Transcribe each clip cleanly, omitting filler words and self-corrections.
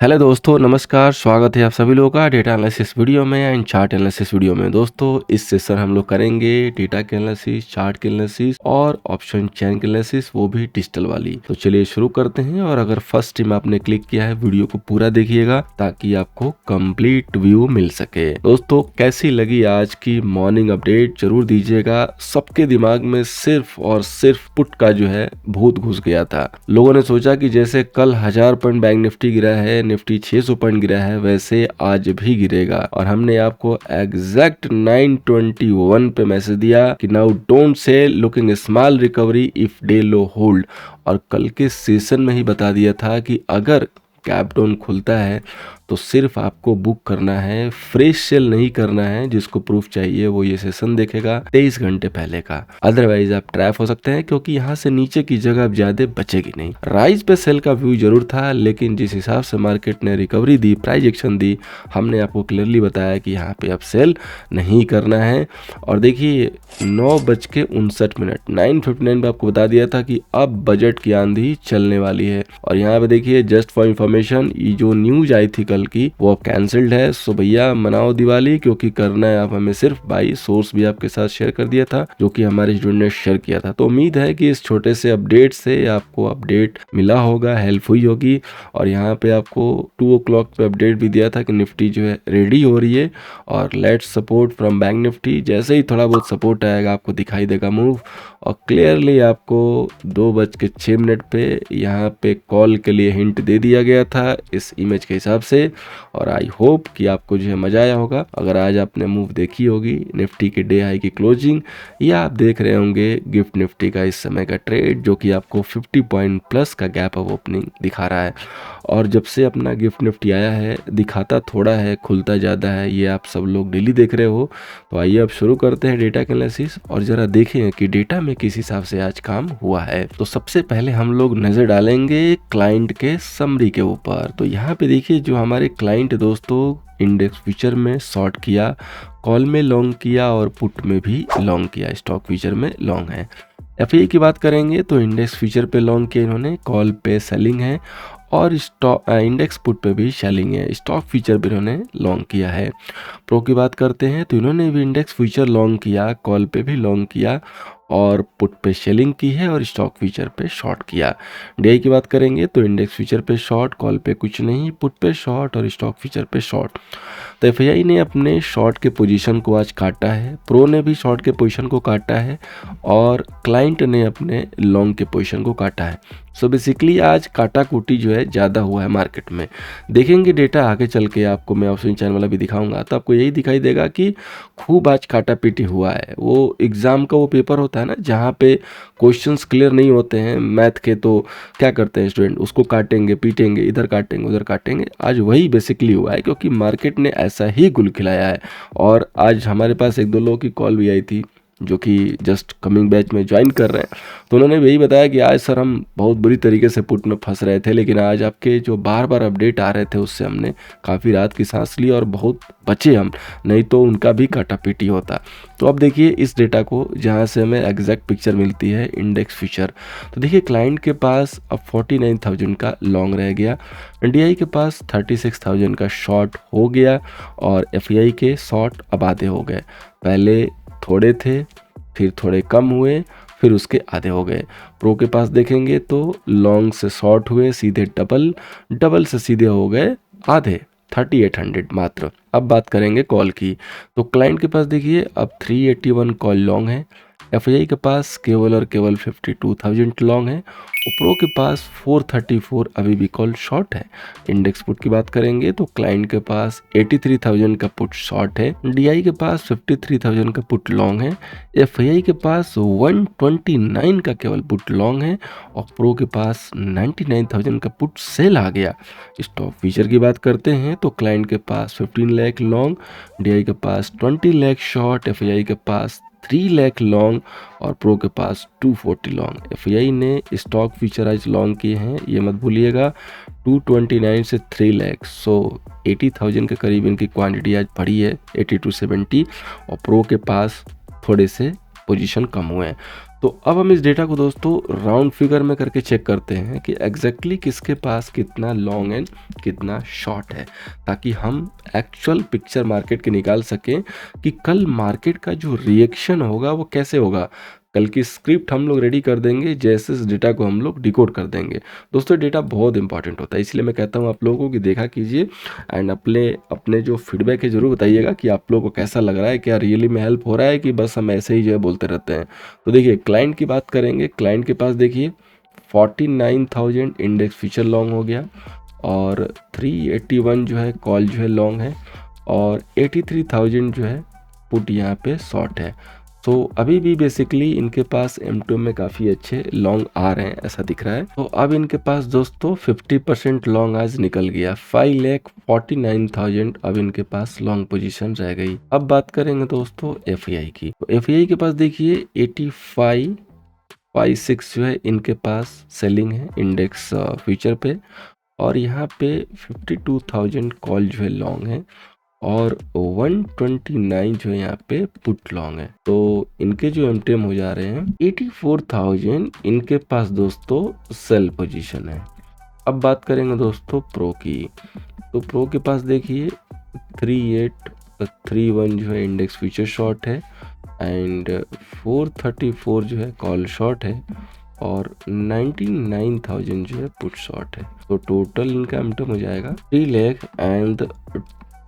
Hello दोस्तों, नमस्कार। स्वागत है आप सभी लोगों का डेटा एनालिसिस वीडियो में एंड चार्ट एनालिसिस वीडियो में। दोस्तों, इस सेशन हम लोग करेंगे डेटा के एनालिसिस, चार्ट के एनालिसिस और ऑप्शन चेन के एनालिसिस, वो भी डिजिटल वाली। तो चलिए शुरू करते हैं। और अगर फर्स्ट टाइम आपने क्लिक किया है, वीडियो को पूरा देखिएगा ताकि आपको कंप्लीट व्यू मिल सके। दोस्तों, कैसी लगी आज की मॉर्निंग अपडेट जरूर दीजिएगा। सबके दिमाग में सिर्फ और सिर्फ पुट का जो है भूत घुस गया था। लोगों ने सोचा कि जैसे कल 1000 पॉइंट बैंक निफ्टी गिरा है, निफ्टी 600 पॉइंट गिरा है, वैसे आज भी गिरेगा। और हमने आपको एग्जैक्ट 921 पे मैसेज दिया कि now don't sell, looking small recovery if day low hold. और कल के सेशन में ही बता दिया था कि अगर कैप डाउन खुलता है तो सिर्फ आपको बुक करना है, फ्रेश सेल नहीं करना है। जिसको प्रूफ चाहिए वो ये सेशन देखेगा 23 घंटे पहले का, अदरवाइज आप ट्रैप हो सकते हैं, क्योंकि यहाँ से नीचे की जगह अब ज्यादा बचेगी नहीं। राइज पे सेल का व्यू जरूर था, लेकिन जिस हिसाब से मार्केट ने रिकवरी दी, प्राइस एक्शन दी, हमने आपको क्लियरली बताया कि यहाँ पे अब सेल नहीं करना है। और देखिए 9:59 9:59 पे आपको बता दिया था कि अब बजट की आंधी चलने वाली है। और यहाँ पे देखिए जस्ट फॉर इंफॉर्मेशन, ये जो न्यूज आई थी कल की वो अब कैंसिल्ड है। सो भैया मनाओ दिवाली, क्योंकि करना है आप हमें सिर्फ बाई। सोर्स भी आपके साथ शेयर कर दिया था, जो कि हमारे स्टूडेंट ने शेयर किया था। तो उम्मीद है कि इस छोटे से अपडेट से आपको अपडेट मिला होगा, हेल्प हुई होगी। और यहाँ पे आपको 2 o'clock पे अपडेट भी दिया था कि निफ्टी जो है रेडी हो रही है। और let's support from bank Nifty, जैसे ही थोड़ा बहुत सपोर्ट आएगा आपको दिखाई देगा मूव। और क्लियरली आपको 2:06 पे यहाँ पे कॉल के लिए हिंट दे दिया गया था इस इमेज के हिसाब से। और आई होप कि आपको जो है मजा आया होगा। अगर आज आपने मूव देखी होगी निफ्टी के डे हाई की क्लोजिंग, या आप देख रहे होंगे गिफ्ट निफ्टी का इस समय का ट्रेड, जो कि आपको 50 पॉइंट प्लस का गैप ऑफ ओपनिंग दिखा रहा है। और जब से अपना गिफ्ट निफ्टी आया है, दिखाता थोड़ा है, खुलता ज़्यादा है। ये आप सब लोग डेली देख रहे हो। तो आइए अब शुरू करते हैं डेटा के एनालिसिस, और ज़रा देखें कि डेटा में किस हिसाब से आज काम हुआ है। तो सबसे पहले हम लोग नज़र डालेंगे क्लाइंट के समरी के ऊपर। तो यहाँ पे देखिए जो हमारे क्लाइंट दोस्तों इंडेक्स फ्यूचर में शॉर्ट किया, कॉल में लॉन्ग किया और पुट में भी लॉन्ग किया। स्टॉक फ्यूचर में लॉन्ग है। एफआई की बात करेंगे तो इंडेक्स फ्यूचर पे लॉन्ग किया इन्होंने, कॉल पे सेलिंग है, और स्टॉक इंडेक्स पुट पे भी सेलिंग है। स्टॉक फ्यूचर भी इन्होंने लॉन्ग किया है। प्रो की बात करते हैं तो इन्होंने भी इंडेक्स फ्यूचर लॉन्ग किया, कॉल पे भी लॉन्ग किया और पुट पे सेलिंग की है, और स्टॉक फ्यूचर पे शॉर्ट किया। डीआई की बात करेंगे तो इंडेक्स फ्यूचर पे शॉर्ट, कॉल पे कुछ नहीं, पुट पे शॉर्ट और स्टॉक फ्यूचर पे शॉर्ट। तो एफआई ने अपने शॉर्ट के पोजीशन को आज काटा है, प्रो ने भी शॉर्ट के पोजीशन को काटा है, और क्लाइंट ने अपने लॉन्ग के पोजीशन को काटा है। सो बेसिकली आज काटा कुटी जो है ज़्यादा हुआ है मार्केट में। देखेंगे डेटा आगे चल के, आपको मैं ऑप्शन चैनल वाला भी दिखाऊंगा, तो आपको यही दिखाई देगा कि खूब आज काटा पीटी हुआ है। वो एग्ज़ाम का वो पेपर होता है ना, जहाँ पे क्वेश्चंस क्लियर नहीं होते हैं मैथ के, तो क्या करते हैं स्टूडेंट, उसको काटेंगे पीटेंगे, इधर काटेंगे उधर काटेंगे। आज वही बेसिकली हुआ है, क्योंकि मार्केट ने ऐसा ही गुल खिलाया है। और आज हमारे पास 1-2 लोगों की कॉल भी आई थी जो कि जस्ट कमिंग बैच में ज्वाइन कर रहे हैं। तो उन्होंने यही बताया कि आज सर हम बहुत बुरी तरीके से पुट में फंस रहे थे, लेकिन आज आपके जो बार बार अपडेट आ रहे थे उससे हमने काफ़ी रात की सांस ली और बहुत बचे हम, नहीं तो उनका भी काटापीटी होता। तो अब देखिए इस डेटा को, जहाँ से हमें एग्जैक्ट पिक्चर मिलती है इंडेक्स फ्यूचर। तो देखिए क्लाइंट के पास अब 49,000 का लॉन्ग रह गया, डीआई के पास 36,000 का शॉर्ट हो गया, और एफआई के शॉर्ट अब आधे हो गए। पहले थोड़े थे, फिर थोड़े कम हुए, फिर उसके आधे हो गए। प्रो के पास देखेंगे तो लॉन्ग से शॉर्ट हुए सीधे डबल, डबल से सीधे हो गए आधे, 3800 मात्र। अब बात करेंगे कॉल की। तो क्लाइंट के पास देखिए अब 381 कॉल लॉन्ग है, एफआई के पास केवल और केवल 52,000 लॉन्ग है, और प्रो के पास 434 अभी भी कॉल शॉर्ट है। इंडेक्स पुट की बात करेंगे तो क्लाइंट के पास 83,000 का पुट शॉर्ट है, डीआई के पास 53,000 का पुट लॉन्ग है, एफआई के पास 129 का केवल पुट लॉन्ग है, और प्रो के पास 99,000 का पुट सेल आ गया। स्टॉक फ्यूचर की बात करते हैं तो क्लाइंट के पास 15 लाख लॉन्ग, डीआई के पास 20 लाख शॉर्ट, एफआई के पास 3 लाख लॉन्ग, और प्रो के पास 240 लॉन्ग। एफआई ने स्टॉक फ्यूचर आज लॉन्ग किए हैं, ये मत भूलिएगा, 229 से 3 लाख, सो 80,000 के करीब इनकी क्वांटिटी आज बढ़ी है, 80 to 70। और प्रो के पास थोड़े से पोजीशन कम हुए हैं। तो अब हम इस डेटा को दोस्तों राउंड फिगर में करके चेक करते हैं कि एग्जैक्टली किसके पास कितना लॉन्ग एंड कितना शॉर्ट है, ताकि हम एक्चुअल पिक्चर मार्केट की निकाल सकें कि कल मार्केट का जो रिएक्शन होगा वो कैसे होगा। कल की स्क्रिप्ट हम लोग रेडी कर देंगे, जैसे इस डेटा को हम लोग डिकोड कर देंगे। दोस्तों डेटा बहुत इंपॉर्टेंट होता है, इसलिए मैं कहता हूँ आप लोगों को कि देखा कीजिए एंड अपने अपने जो फीडबैक है ज़रूर बताइएगा कि आप लोगों को कैसा लग रहा है, क्या रियली में हेल्प हो रहा है कि बस हम ऐसे ही जो है बोलते रहते हैं। तो देखिए क्लाइंट की बात करेंगे, क्लाइंट के पास देखिए 49,000 इंडेक्स फ्यूचर लॉन्ग हो गया और 381 जो है कॉल जो है लॉन्ग है और 83,000 जो है पुट यहाँ पे शॉर्ट है। तो अभी भी बेसिकली इनके पास M2 में काफ़ी अच्छे लॉन्ग आ रहे हैं ऐसा दिख रहा है। तो अब इनके पास दोस्तों 50% लॉन्ग आज निकल गया, 5,49,000 अब इनके पास लॉन्ग पोजीशन रह गई। अब बात करेंगे दोस्तों FAI की। तो FAI के पास देखिए 85.56 जो है इनके पास सेलिंग है इंडेक्स फ्यूचर पे और यहाँ पे 52,000 कॉल जो है लॉन्ग है और 129 जो है यहाँ पे पुट लॉन्ग है। तो इनके जो MTM हो जा रहे हैं 84,000 इनके पास दोस्तों सेल पोजीशन है। अब बात करेंगे दोस्तों प्रो की। तो प्रो के पास देखिए 3831 जो है इंडेक्स फ्यूचर शॉर्ट है एंड 434 जो है कॉल शॉर्ट है और 99,000 जो है पुट शॉर्ट है। तो टोटल इनका MTM हो जाएगा 3 लाख एंड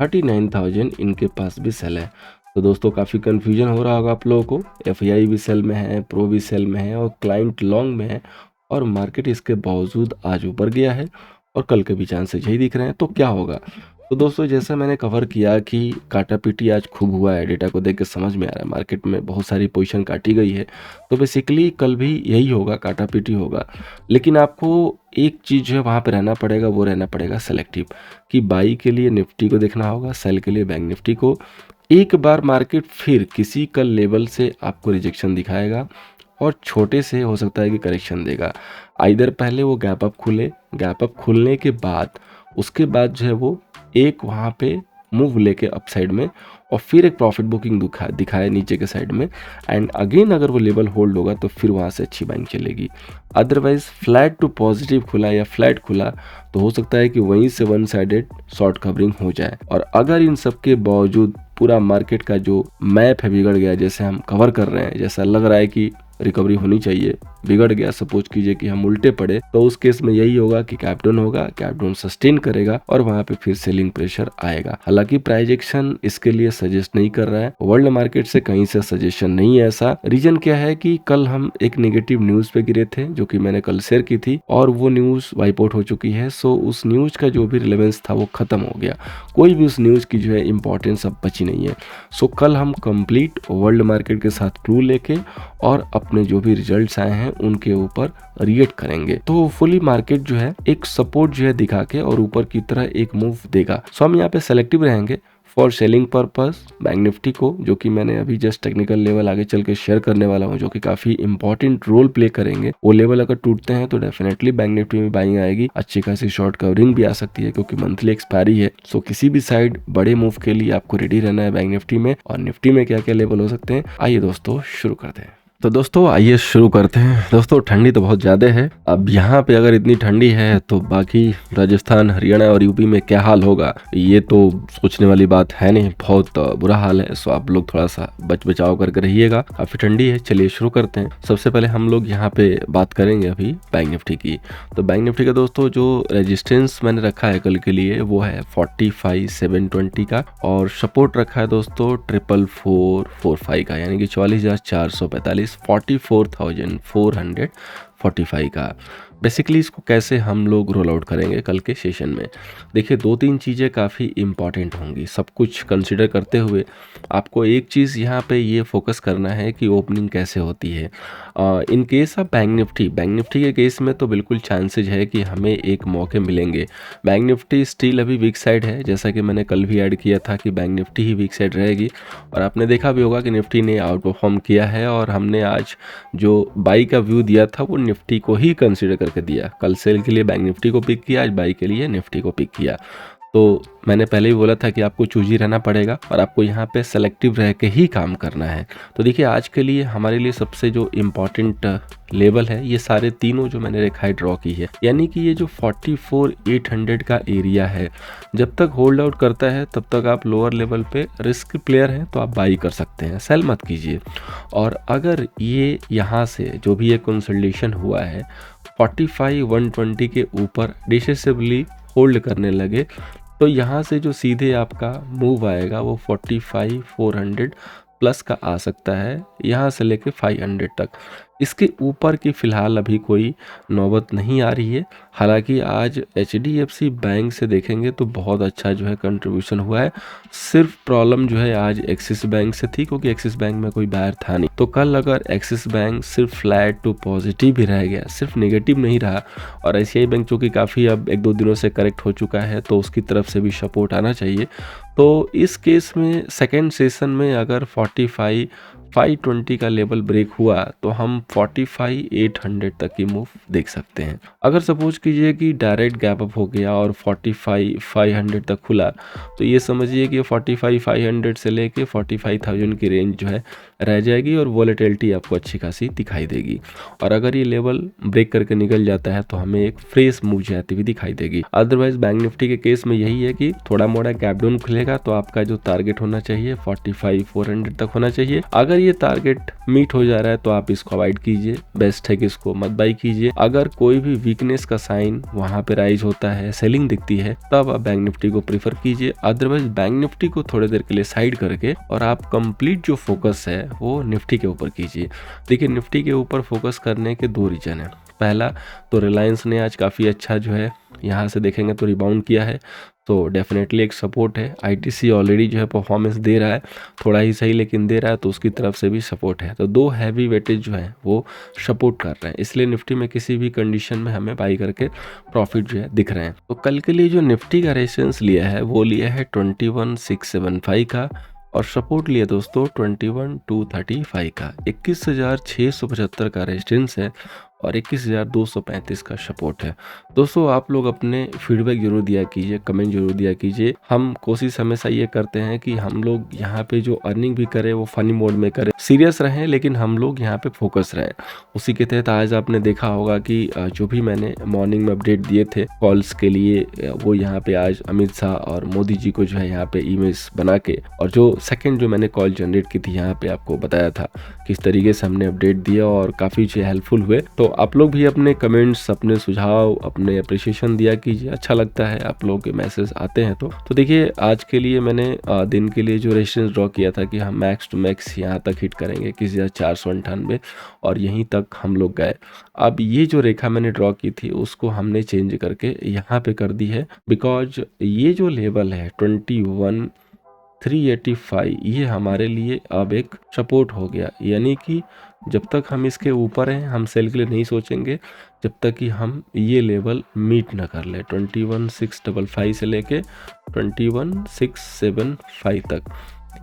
39,000 इनके पास भी सेल है। तो दोस्तों काफ़ी कन्फ्यूजन हो रहा होगा आप लोगों को, FAI भी सेल में है, प्रो भी सेल में है और क्लाइंट लॉन्ग में है और मार्केट इसके बावजूद आज ऊपर गया है और कल के भी चांसेस यही दिख रहे हैं। तो क्या होगा? तो दोस्तों जैसा मैंने कवर किया कि काटा पीटी आज खूब हुआ है, डेटा को देख के समझ में आ रहा है मार्केट में बहुत सारी पोजीशन काटी गई है। तो बेसिकली कल भी यही होगा, काटा पीटी होगा। लेकिन आपको एक चीज़ जो है वहाँ पे रहना पड़ेगा, वो रहना पड़ेगा सेलेक्टिव, कि बाई के लिए निफ्टी को देखना होगा, सेल के लिए बैंक निफ्टी को। एक बार मार्केट फिर किसी कल लेवल से आपको रिजेक्शन दिखाएगा और छोटे से हो सकता है कि करेक्शन देगा। आइदर पहले वो गैप अप खुले, गैप अप खुलने के बाद उसके बाद जो है वो एक वहाँ पे मूव लेके अपसाइड में और फिर एक प्रॉफिट बुकिंग दिखाए नीचे के साइड में एंड अगेन अगर वो लेवल होल्ड होगा तो फिर वहाँ से अच्छी बाइंग चलेगी। अदरवाइज फ्लैट टू पॉजिटिव खुला या फ्लैट खुला तो हो सकता है कि वहीं से वन साइडेड शॉर्ट कवरिंग हो जाए। और अगर इन सब के बावजूद पूरा मार्केट का जो मैप है बिगड़ गया, जैसे हम कवर कर रहे हैं, जैसा लग रहा है कि रिकवरी होनी चाहिए, बिगड़ गया, सपोज कीजिए कि हम उल्टे पड़े, तो उस केस में यही होगा कि कैप डाउन होगा, कैप डाउन सस्टेन करेगा और वहां पे फिर सेलिंग प्रेशर आएगा। हालांकि प्राइस एक्शन इसके लिए सजेस्ट नहीं कर रहा है, वर्ल्ड मार्केट से कहीं से सजेशन नहीं है ऐसा। रीजन क्या है कि कल हम एक नेगेटिव न्यूज पे गिरे थे जो कि मैंने कल शेयर की थी और वो न्यूज वाइप आउट हो चुकी है। सो उस न्यूज का जो भी रिलेवेंस था वो खत्म हो गया, कोई भी उस न्यूज की जो है इंपॉर्टेंस अब बची नहीं है। सो कल हम कंप्लीट वर्ल्ड मार्केट के साथ क्लू लेके और अपने जो भी रिजल्ट्स आए हैं उनके ऊपर रिएक्ट करेंगे। तो फुली मार्केट जो है एक सपोर्ट जो है दिखा के और ऊपर की तरह एक मूव देगा। सो हम यहाँ पे सेलेक्टिव रहेंगे for selling purpose bank Nifty को, जो कि मैंने अभी जस्ट टेक्निकल लेवल आगे चल के शेयर करने वाला हूँ, जो कि काफी इंपॉर्टेंट रोल प्ले करेंगे। वो लेवल अगर टूटते हैं तो डेफिनेटली बैंक निफ्टी में बाइंग आएगी, अच्छी खासी शॉर्ट कवरिंग भी आ सकती है क्योंकि मंथली एक्सपायरी है। सो किसी भी साइड बड़े मूव के लिए आपको रेडी रहना है बैंक निफ्टी में। और निफ्टी में क्या क्या लेवल हो सकते हैं, आइए दोस्तों शुरू करते हैं। तो दोस्तों आइए शुरू करते हैं। दोस्तों ठंडी तो बहुत ज़्यादा है, अब यहाँ पे अगर इतनी ठंडी है तो बाकी राजस्थान, हरियाणा और यूपी में क्या हाल होगा, ये तो सोचने वाली बात है नहीं, बहुत बुरा हाल है। सो आप लोग थोड़ा सा बच बचाव करके रहिएगा, काफ़ी ठंडी है। चलिए शुरू करते हैं। सबसे पहले हम लोग यहाँ पे बात करेंगे अभी बैंक निफ्टी की। तो बैंक निफ्टी का दोस्तों जो रेजिस्टेंस मैंने रखा है कल के लिए वो है 45,720 का और सपोर्ट रखा है दोस्तों 44,445 का, यानी कि 44,445, 44,445 का। बेसिकली इसको कैसे हम लोग रोल आउट करेंगे कल के सेशन में, देखिए दो तीन चीज़ें काफ़ी इंपॉर्टेंट होंगी। सब कुछ कंसिडर करते हुए आपको एक चीज़ यहाँ पे ये फोकस करना है कि ओपनिंग कैसे होती है। In case of bank Nifty के केस में तो बिल्कुल चांसेज है कि हमें एक मौके मिलेंगे। बैंक निफ्टी स्टिल अभी वीक साइड है, जैसा कि मैंने कल भी ऐड किया था कि बैंक निफ्टी ही वीक साइड रहेगी और आपने देखा भी होगा कि निफ्टी ने आउट परफॉर्म किया है और हमने आज जो बाई का व्यू दिया था वो निफ्टी को ही कंसिडर करके दिया। कल सेल के लिए बैंक निफ्टी को पिक किया, आज बाई के लिए निफ्टी को पिक किया। तो मैंने पहले भी बोला था कि आपको चूज़ी रहना पड़ेगा और आपको यहाँ पे सेलेक्टिव रह के ही काम करना है। तो देखिए आज के लिए हमारे लिए सबसे जो इम्पोर्टेंट लेवल है, ये सारे तीनों जो मैंने रेखाएं ड्रॉ की है, यानी कि ये जो 44,800 का एरिया है, जब तक होल्ड आउट करता है तब तक आप लोअर लेवल पे रिस्क प्लेयर हैं तो आप बाई कर सकते हैं, सेल मत कीजिए। और अगर ये यहाँ से जो भी ये कंसोलिडेशन हुआ है 45,120 के ऊपर डिसेसिवली होल्ड करने लगे, तो यहाँ से जो सीधे आपका मूव आएगा वो 45,400 प्लस का आ सकता है, यहाँ से लेके 500 तक। इसके ऊपर की फ़िलहाल अभी कोई नौबत नहीं आ रही है। हालांकि आज HDFC बैंक से देखेंगे तो बहुत अच्छा जो है कंट्रीब्यूशन हुआ है। सिर्फ प्रॉब्लम जो है आज एक्सिस बैंक से थी, क्योंकि एक्सिस बैंक में कोई बायर था नहीं। तो कल अगर एक्सिस बैंक सिर्फ फ्लैट टू पॉजिटिव भी रह गया, सिर्फ नेगेटिव नहीं रहा, और ICICI बैंक जो कि काफ़ी अब 1-2 दिनों से करेक्ट हो चुका है, तो उसकी तरफ से भी सपोर्ट आना चाहिए। तो इस केस में सेकेंड सेशन में अगर 45,520 का लेवल ब्रेक हुआ तो हम 45,800 तक की मूव देख सकते हैं। अगर सपोज कीजिए कि डायरेक्ट गैप अप हो गया और 45,500 तक खुला, तो ये समझिए कि 45,500 से लेके 45,000 की रेंज जो है रह जाएगी और वॉलेटिलिटी आपको अच्छी खासी दिखाई देगी। और अगर ये लेवल ब्रेक करके निकल जाता है तो हमें एक फ्रेश मूव जाती हुई दिखाई देगी। अदरवाइज बैंक निफ्टी के केस में यही है कि थोड़ा मोड़ा गैप डाउन खुलेगा तो आपका जो टारगेट होना चाहिए 45,400 तक होना चाहिए। अगर ये टारगेट मीट हो जा रहा है तो आप इसको अवॉइड कीजिए, बेस्ट है कि इसको मत बाई कीजिए। अगर कोई भी वीकनेस का साइन वहां पे राइज होता है, सेलिंग दिखती है, तब आप बैंक निफ्टी को प्रीफर कीजिए। अदरवाइज बैंक निफ्टी को थोड़ी देर के लिए साइड करके और आप कंप्लीट जो फोकस है वो निफ्टी के ऊपर कीजिए। देखिए निफ्टी के ऊपर फोकस करने के 2 रीजन है। पहला तो रिलायंस ने आज काफ़ी अच्छा जो है यहाँ से देखेंगे तो रिबाउंड किया है, तो डेफिनेटली एक सपोर्ट है। ITC ऑलरेडी जो है परफॉर्मेंस दे रहा है, थोड़ा ही सही लेकिन दे रहा है, तो उसकी तरफ से भी सपोर्ट है। तो 2 हैवी वेटेज जो है वो सपोर्ट कर रहे हैं, इसलिए निफ्टी में किसी भी कंडीशन में हमें बाई करके प्रॉफिट जो है दिख रहे हैं। तो कल के लिए जो निफ्टी का रेजिस्टेंस लिया है वो लिया है 21,675 का, और सपोर्ट लिया दोस्तों 21,235 का। 21,675 का रेजिस्टेंस है और 21,235 का सपोर्ट है। दोस्तों आप लोग अपने फीडबैक जरूर दिया कीजिए, कमेंट जरूर दिया कीजिए। हम कोशिश हमेशा ये करते हैं कि हम लोग यहाँ पे जो अर्निंग भी करें वो फनी मोड में करें, सीरियस रहें लेकिन हम लोग यहाँ पे फोकस रहें। उसी के तहत आज आपने देखा होगा कि जो भी मैंने मॉर्निंग में अपडेट दिए थे कॉल्स के लिए, वो यहाँ पे आज अमित शाह और मोदी जी को जो है यहाँ पे इमेज बना के, और जो सेकंड जो मैंने कॉल जनरेट की थी यहाँ पे आपको बताया था किस तरीके से हमने अपडेट दिया और काफ़ी हेल्पफुल हुए। तो आप लोग भी अपने कमेंट्स, अपने सुझाव, अपने अप्रिशिएशन दिया कीजिए, अच्छा लगता है आप लोग के मैसेज आते हैं। तो देखिए आज के लिए मैंने दिन के लिए जो रेजिस्टेंस ड्रॉ किया था कि हम मैक्स टू मैक्स यहाँ तक हिट करेंगे 21,498, और यहीं तक हम लोग गए। अब ये जो रेखा मैंने ड्रॉ की थी उसको हमने चेंज करके यहाँ पे कर दी है, बिकॉज ये जो लेवल है 21,385 ये हमारे लिए अब एक सपोर्ट हो गया। यानी कि जब तक हम इसके ऊपर हैं हम सेल के लिए नहीं सोचेंगे जब तक कि हम ये लेवल मीट ना कर ले। 21,655 से लेके 21,675 तक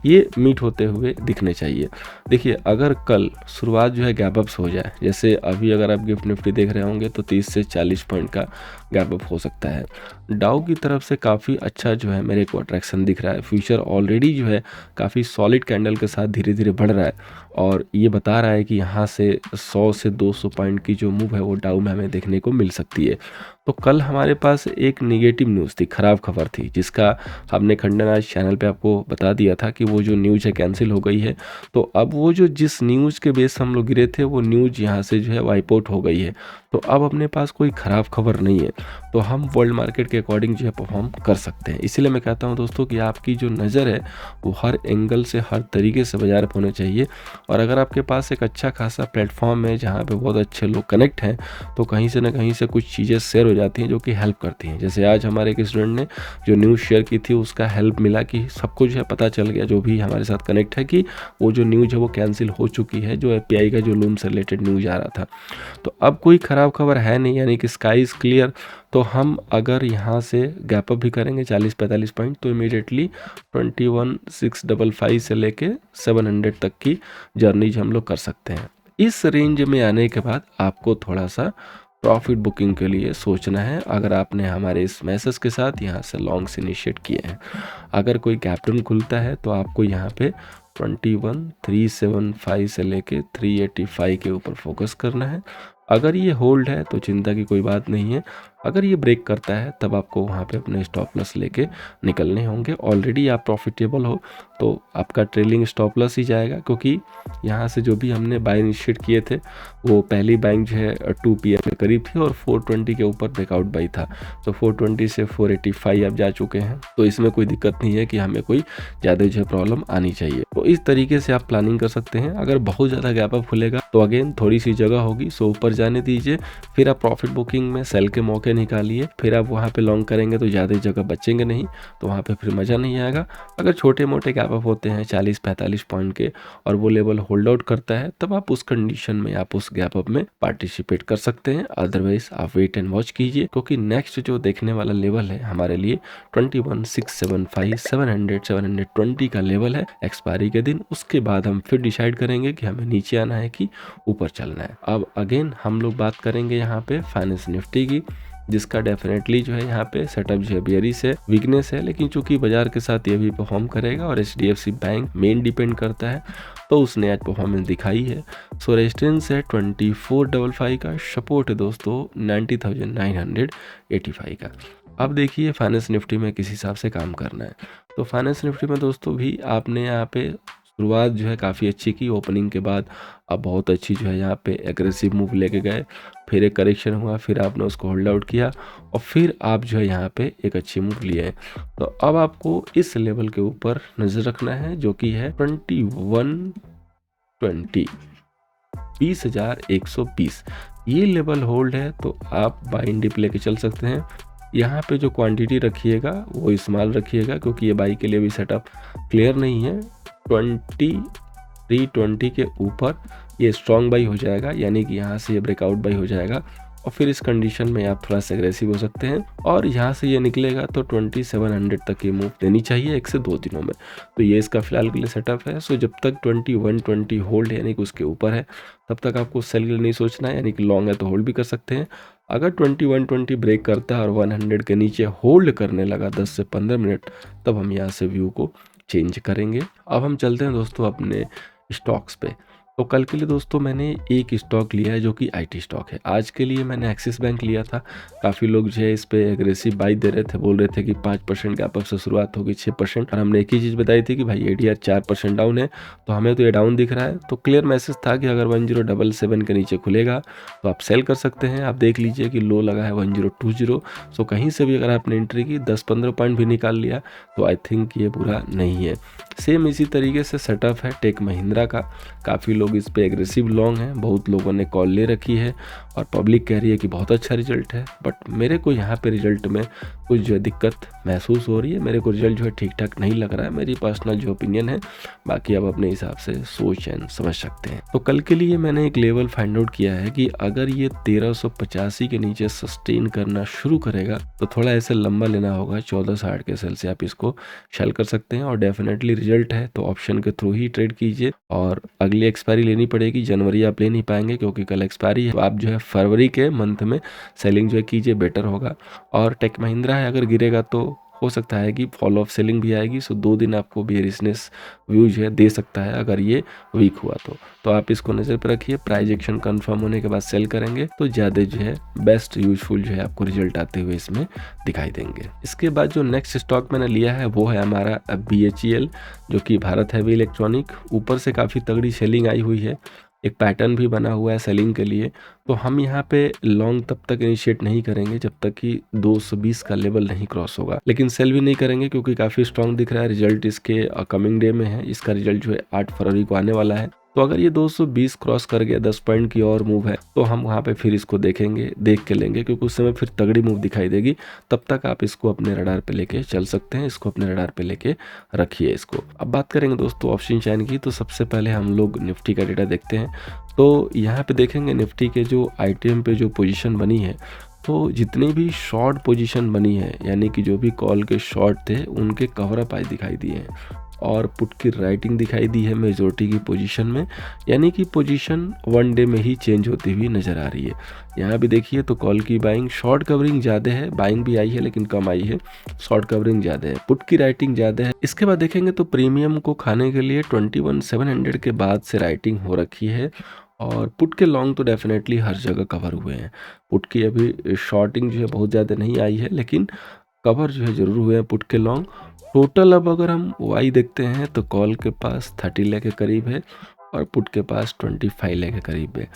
ये मीट होते हुए दिखने चाहिए। देखिए अगर कल शुरुआत जो है गैप अप्स हो जाए, जैसे अभी अगर आप गिफ्ट निफ्टी देख रहे होंगे तो 30 से 40 पॉइंट का गैप अप हो सकता है। डाउ की तरफ से काफ़ी अच्छा जो है मेरे को अट्रैक्शन दिख रहा है। फ्यूचर ऑलरेडी जो है काफ़ी सॉलिड कैंडल के साथ धीरे धीरे बढ़ रहा है और ये बता रहा है कि यहाँ से 100 से 200 पॉइंट की जो मूव है वो डाउ में हमें देखने को मिल सकती है। तो कल हमारे पास एक नेगेटिव न्यूज़ थी, ख़राब खबर थी, जिसका हमने खंडन आज चैनल पे आपको बता दिया था कि वो जो न्यूज़ है कैंसिल हो गई है। तो अब वो जो जिस न्यूज़ के बेस हम लोग गिरे थे वो न्यूज़ यहाँ से जो है वाइप आउट हो गई है। तो अब अपने पास कोई ख़राब खबर नहीं है, तो हम वर्ल्ड मार्केट के अकॉर्डिंग जो है परफॉर्म कर सकते हैं। इसीलिए मैं कहता हूँ दोस्तों कि आपकी जो नज़र है वो हर एंगल से, हर तरीके से बाजार पर होना चाहिए। और अगर आपके पास एक अच्छा खासा प्लेटफॉर्म है जहाँ पे बहुत अच्छे लोग कनेक्ट हैं, तो कहीं से ना कहीं से कुछ चीज़ें शेयर हो जाती हैं जो कि हेल्प करती हैं। जैसे आज हमारे एक स्टूडेंट ने जो न्यूज़ शेयर की थी उसका हेल्प मिला कि सब कुछ है पता चल गया, जो भी हमारे साथ कनेक्ट है, कि वो जो न्यूज़ है वो कैंसिल हो चुकी है, जो API का जो लूम से रिलेटेड न्यूज़ आ रहा था। तो अब कोई ख़राब खबर है नहीं, यानी कि स्काई इज़ क्लियर। तो हम अगर यहाँ से गैप अप भी करेंगे 40-45 पॉइंट तो इमीडिएटली 21,655 से लेके 700 तक की जर्नी हम लोग कर सकते हैं। इस रेंज में आने के बाद आपको थोड़ा सा प्रॉफिट बुकिंग के लिए सोचना है अगर आपने हमारे इस मैसेज के साथ यहाँ से लॉन्ग्स इनिशिएट किए हैं। अगर कोई कैपिटल खुलता है तो आपको यहाँ पे 21,375 से लेके 385 के ऊपर फोकस करना है। अगर ये होल्ड है तो चिंता की कोई बात नहीं है। अगर ये ब्रेक करता है तब आपको वहाँ पे अपने स्टॉप लॉस लेके निकलने होंगे। ऑलरेडी आप प्रॉफिटेबल हो तो आपका ट्रेलिंग स्टॉप लॉस ही जाएगा, क्योंकि यहाँ से जो भी हमने बाय इनिशिएट किए थे वो पहली बाइंग जो है 2 PM के करीब थी और 420 के ऊपर ब्रेकआउट बाई था। तो 420 से 485 आप जा चुके हैं, तो इसमें कोई दिक्कत नहीं है कि हमें कोई ज़्यादा जो है प्रॉब्लम आनी चाहिए। तो इस तरीके से आप प्लानिंग कर सकते हैं। अगर बहुत ज़्यादा गैप अप खुलेगा तो अगेन थोड़ी सी जगह होगी, सो ऊपर जाने दीजिए, फिर आप प्रॉफिट बुकिंग में सेल के मौके निकालिए, फिर आप वहाँ पे लॉन्ग करेंगे तो ज़्यादा जगह बचेंगे नहीं, तो वहाँ पे फिर मज़ा नहीं आएगा। अगर छोटे मोटे गैप अप होते हैं 40-45 पॉइंट के और वो लेवल होल्ड आउट करता है, तब आप उस कंडीशन में आप उस गैप अप में पार्टिसिपेट कर सकते हैं। अदरवाइज आप वेट एंड वॉच कीजिए, क्योंकि नेक्स्ट जो देखने वाला लेवल है हमारे लिए 21,675 720 का लेवल है एक्सपायरी के दिन। उसके बाद हम फिर डिसाइड करेंगे कि हमें नीचे आना है कि ऊपर चलना है। अब अगेन हम लोग बात करेंगे यहाँ पे फाइनेंस निफ्टी की, जिसका डेफिनेटली जो है यहाँ पे सेटअप जो है बेयरिश है, वीकनेस है, लेकिन चूंकि बाजार के साथ ये भी परफॉर्म करेगा और HDFC बैंक मेन डिपेंड करता है, तो उसने आज परफॉर्मेंस दिखाई है। सो रेजिस्टेंस है 2455 का, सपोर्ट है दोस्तों 90,985 का। अब देखिए फाइनेंस निफ्टी में किस हिसाब से काम करना है। तो फाइनेंस निफ्टी में दोस्तों भी आपने यहाँ पे शुरुआत जो है काफ़ी अच्छी की ओपनिंग के बाद, अब बहुत अच्छी जो है यहाँ पे एग्रेसिव मूव लेके गए, फिर एक करेक्शन हुआ, फिर आपने उसको होल्ड आउट किया और फिर आप जो है यहाँ पे एक अच्छी मूव लिए हैं। तो अब आपको इस लेवल के ऊपर नज़र रखना है जो कि है 2120 20,120। ये लेवल होल्ड है तो आप बाइंग डिप लेके चल सकते हैं। यहाँ पे जो क्वांटिटी रखिएगा वो स्मॉल रखिएगा, क्योंकि ये बाई के लिए भी सेटअप क्लियर नहीं है। 2320 के ऊपर ये स्ट्रॉन्ग बाई हो जाएगा, यानी कि यहाँ से ये ब्रेकआउट बाई हो जाएगा और फिर इस कंडीशन में आप थोड़ा सा एग्रेसिव हो सकते हैं और यहाँ से ये निकलेगा तो 2700 तक की मूव देनी चाहिए 1 से 2 दिनों में। तो ये इसका फिलहाल के लिए सेटअप है। सो जब तक 2120 होल्ड है यानी कि उसके ऊपर है, तब तक आपको सेल के लिए नहीं सोचना है, यानी कि लॉन्ग है तो होल्ड भी कर सकते हैं। अगर 2120 ब्रेक करता है और 100 के नीचे होल्ड करने लगा 10 से 15 मिनट, तब हम यहाँ से व्यू को चेंज करेंगे। अब हम चलते हैं दोस्तों अपने स्टॉक्स पे। तो कल के लिए दोस्तों मैंने एक स्टॉक लिया है जो कि IT स्टॉक है। आज के लिए मैंने एक्सिस बैंक लिया था। काफ़ी लोग जो है इस पे एग्रेसिव बाई दे रहे थे, बोल रहे थे कि 5% गैप अप से शुरुआत होगी 6%, और हमने एक ही चीज़ बताई थी कि भाई ADR 4% डाउन है, तो हमें तो ये डाउन दिख रहा है। तो क्लियर मैसेज था कि अगर 1077 के नीचे खुलेगा तो आप सेल कर सकते हैं। आप देख लीजिए कि लो लगा है 1020। सो कहीं से भी अगर आपने एंट्री की 10-15 पॉइंट भी निकाल लिया तो आई थिंक ये बुरा नहीं है। सेम इसी तरीके से सेटअप है टेक महिंद्रा का। काफ़ी लोग इस पे एग्रेसिव लॉन्ग हैं, बहुत लोगों ने कॉल ले रखी है और पब्लिक कह रही है कि बहुत अच्छा रिजल्ट है, बट मेरे को यहाँ पे रिजल्ट में कुछ जो है दिक्कत महसूस हो रही है। मेरे को रिजल्ट जो है ठीक ठाक नहीं लग रहा है, मेरी पर्सनल जो ओपिनियन है। बाकी आप अपने हिसाब से सोच एंड समझ सकते हैं। तो कल के लिए मैंने एक लेवल फाइंड आउट किया है कि अगर ये 1385 के नीचे सस्टेन करना शुरू करेगा तो थोड़ा ऐसे लंबा लेना होगा। 1460 के सेल से आप इसको सेल कर सकते हैं और डेफिनेटली रिजल्ट है तो ऑप्शन के थ्रू ही ट्रेड कीजिए। और अगली एक्सपायरी लेनी पड़ेगी, जनवरी आप ले नहीं पाएंगे क्योंकि कल एक्सपायरी है। तो आप जो है फरवरी के मंथ में सेलिंग जो है कीजिए, बेटर होगा। और टेक महिंद्रा है, अगर गिरेगा तो हो सकता है कि फॉल ऑफ सेलिंग भी आएगी। सो 2 दिन आपको बेरिशनेस व्यू जो है दे सकता है अगर ये वीक हुआ तो आप इसको नज़र पर रखिए। प्राइस एक्शन कंफर्म होने के बाद सेल करेंगे तो ज़्यादा जो है बेस्ट यूजफुल जो है आपको रिजल्ट आते हुए इसमें दिखाई देंगे। इसके बाद जो नेक्स्ट स्टॉक मैंने लिया है वो है हमारा BHEL, जो कि भारत हैवी इलेक्ट्रॉनिक। ऊपर से काफ़ी तगड़ी सेलिंग आई हुई है, एक पैटर्न भी बना हुआ है सेलिंग के लिए। तो हम यहाँ पे लॉन्ग तब तक इनिशिएट नहीं करेंगे जब तक कि 220 का लेवल नहीं क्रॉस होगा, लेकिन सेल भी नहीं करेंगे क्योंकि काफ़ी स्ट्रॉन्ग दिख रहा है। रिजल्ट इसके कमिंग डे में है, इसका रिजल्ट जो है 8 फरवरी को आने वाला है। तो अगर ये 220 क्रॉस कर गया, 10 पॉइंट की और मूव है, तो हम वहाँ पे फिर इसको देखेंगे, देख के लेंगे, क्योंकि उस समय फिर तगड़ी मूव दिखाई देगी। तब तक आप इसको अपने रडार पे लेके चल सकते हैं, इसको अपने रडार पे लेके रखिए इसको। अब बात करेंगे दोस्तों ऑप्शन चैन की। तो सबसे पहले हम लोग निफ्टी का डेटा देखते हैं। तो यहाँ पे देखेंगे निफ्टी के जो ITM पे जो पोजीशन बनी है, तो जितनी भी शॉर्ट पोजीशन बनी है, यानी कि जो भी कॉल के शॉर्ट थे उनके कवर अप आज दिखाई दिए हैं। और पुट की राइटिंग दिखाई दी है मेजोरिटी की पोजीशन में, यानी कि पोजीशन वन डे में ही चेंज होती हुई नज़र आ रही है। यहाँ भी देखिए तो कॉल की बाइंग, शॉर्ट कवरिंग ज़्यादा है, बाइंग भी आई है लेकिन कम आई है, शॉर्ट कवरिंग ज़्यादा है, पुट की राइटिंग ज़्यादा है। इसके बाद देखेंगे तो प्रीमियम को खाने के लिए 21,700 के बाद से राइटिंग हो रखी है और पुट के लॉन्ग तो डेफिनेटली हर जगह कवर हुए हैं। पुट की अभी शॉर्टिंग जो है बहुत ज़्यादा नहीं आई है लेकिन कवर जो है ज़रूर हुए हैं पुट के लॉन्ग। टोटल अब अगर हम वाई देखते हैं तो कॉल के पास 30 लाख के करीब है और पुट के पास 25 लाख के करीब है।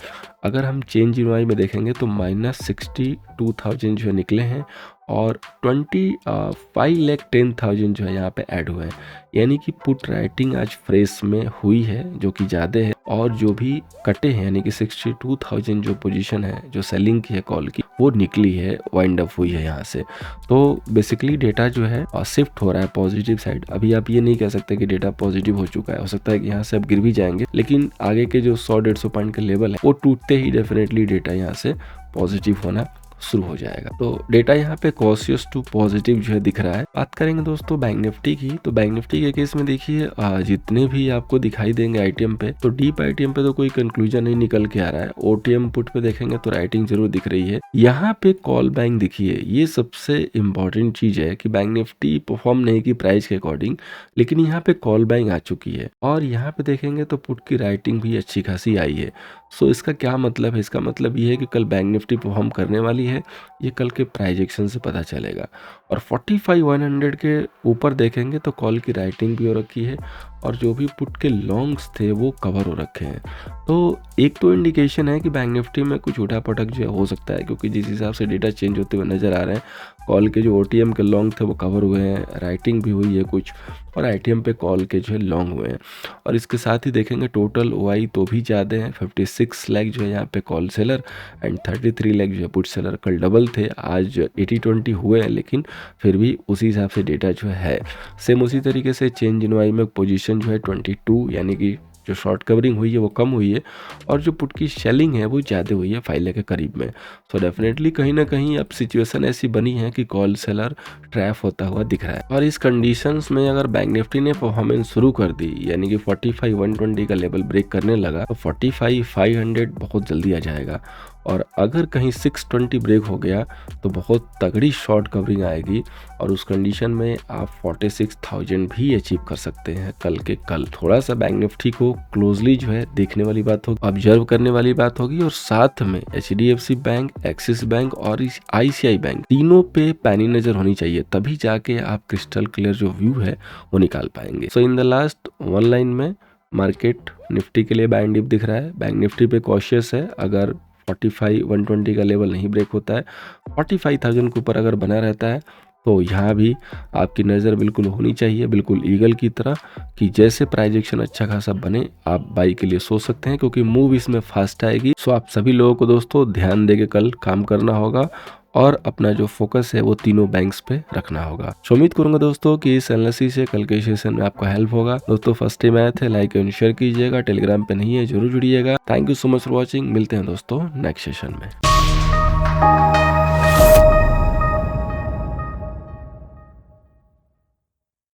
अगर हम चेंज इन वाई में देखेंगे तो -62,000 जो है निकले हैं और 25,10,000 जो है यहाँ पे ऐड हुए हैं, यानी कि पुट राइटिंग आज फ्रेश में हुई है जो कि ज़्यादा है और जो भी कटे हैं यानी कि 62,000 जो पोजीशन है जो सेलिंग की है कॉल की वो निकली है, वाइंड अप हुई है यहाँ से। तो बेसिकली डेटा जो है शिफ्ट हो रहा है पॉजिटिव साइड। अभी आप ये नहीं कह सकते कि डेटा पॉजिटिव हो चुका है, हो सकता है कि यहाँ से अब गिर भी जाएंगे लेकिन आगे के जो 100-150 पॉइंट के लेवल है वो टूटते ही डेफिनेटली डेटा यहाँ से पॉजिटिव होना शुरू हो जाएगा। तो डेटा यहाँ पे कॉशियस टू पॉजिटिव जो है दिख रहा है। बात करेंगे दोस्तों बैंक निफ्टी की, तो बैंक निफ्टी के केस में देखिए जितने भी आपको दिखाई देंगे आईटीएम पे, तो डीप आईटीएम पे तो कोई कंक्लूजन नहीं निकल के आ रहा है। ओटीएम पुट पे देखेंगे तो राइटिंग जरूर दिख रही है। यहाँ पे कॉल बैंक दिखिए, ये सबसे इंपॉर्टेंट चीज है कि बैंक निफ्टी परफॉर्म नहीं की प्राइस के अकॉर्डिंग, लेकिन यहाँ पे कॉल बैंक आ चुकी है और यहाँ पे देखेंगे तो पुट की राइटिंग भी अच्छी खासी आई है। सो इसका क्या मतलब है? इसका मतलब ये है कि कल बैंक निफ्टी परफॉर्म करने वाली है, ये कल के प्राइजेक्शन से पता चलेगा। और 45,100 के ऊपर देखेंगे तो कॉल की राइटिंग भी हो रखी है और जो भी पुट के लॉन्ग्स थे वो कवर हो रखे हैं। तो एक तो इंडिकेशन है कि बैंक निफ्टी में कुछ उठापटक जो है हो सकता है, क्योंकि जिस हिसाब से डेटा चेंज होते हुए नज़र आ रहे हैं, कॉल के जो ओटीएम के लॉन्ग थे वो कवर हुए हैं, राइटिंग भी हुई है कुछ, और आईटीएम पे कॉल के जो है लॉन्ग हुए हैं। और इसके साथ ही देखेंगे टोटल ओआई तो भी ज़्यादा है, 56 लाख जो है यहाँ पे कॉल सेलर एंड 33 लाख जो है पुट सेलर। कल डबल थे, आज 80-20 हुए हैं, लेकिन फिर भी उसी हिसाब से डेटा जो है सेम उसी तरीके से चेंज इन वाई में पोजीशन जो है 22, यानी कि जो शॉर्ट कवरिंग हुई है वो कम हुई है और जो पुट की सेलिंग है वो ज़्यादा हुई है 5 लाख के करीब में। सो डेफिनेटली कहीं ना कहीं अब सिचुएशन ऐसी बनी है कि कॉल सेलर ट्रैप होता हुआ दिख रहा है। और इस कंडीशंस में अगर बैंक निफ्टी ने परफॉर्मेंस शुरू कर दी, यानी कि 45,120 का लेवल ब्रेक करने लगा, तो 45,500 बहुत जल्दी आ जाएगा। और अगर कहीं 620 ब्रेक हो गया तो बहुत तगड़ी शॉर्ट कवरिंग आएगी और उस कंडीशन में आप 46,000 भी अचीव कर सकते हैं कल के कल। थोड़ा सा बैंक निफ्टी को क्लोजली जो है देखने वाली बात होगी, ऑब्जर्व करने वाली बात होगी, और साथ में HDFC बैंक, एक्सिस बैंक और ICICI बैंक तीनों पे पैनी नजर होनी चाहिए, तभी जाके आप क्रिस्टल क्लियर जो व्यू है वो निकाल पाएंगे। So in the last one line में मार्केट निफ्टी के लिए बाय एंड डिप दिख रहा है। बैंक निफ्टी पे कॉशियस है, अगर 45,120 का लेवल नहीं ब्रेक होता है, 45,000 के ऊपर अगर बना रहता है, तो यहाँ भी आपकी नज़र बिल्कुल होनी चाहिए, बिल्कुल ईगल की तरह, कि जैसे प्राइजेक्शन अच्छा खासा बने आप बाई के लिए सोच सकते हैं, क्योंकि मूव इसमें फास्ट आएगी। सो आप सभी लोगों को दोस्तों ध्यान देके कल काम करना होगा और अपना जो फोकस है वो तीनों बैंक्स पे रखना होगा। तो उम्मीद करूंगा दोस्तों कि इस एनालिसिस से कल के सेशन में आपका हेल्प होगा। दोस्तों फर्स्ट टाइम आए थे, लाइक एंड शेयर कीजिएगा, टेलीग्राम पे नहीं है जरूर जुड़िएगा। Thank you so much for watching, मिलते हैं दोस्तों नेक्स्ट सेशन में।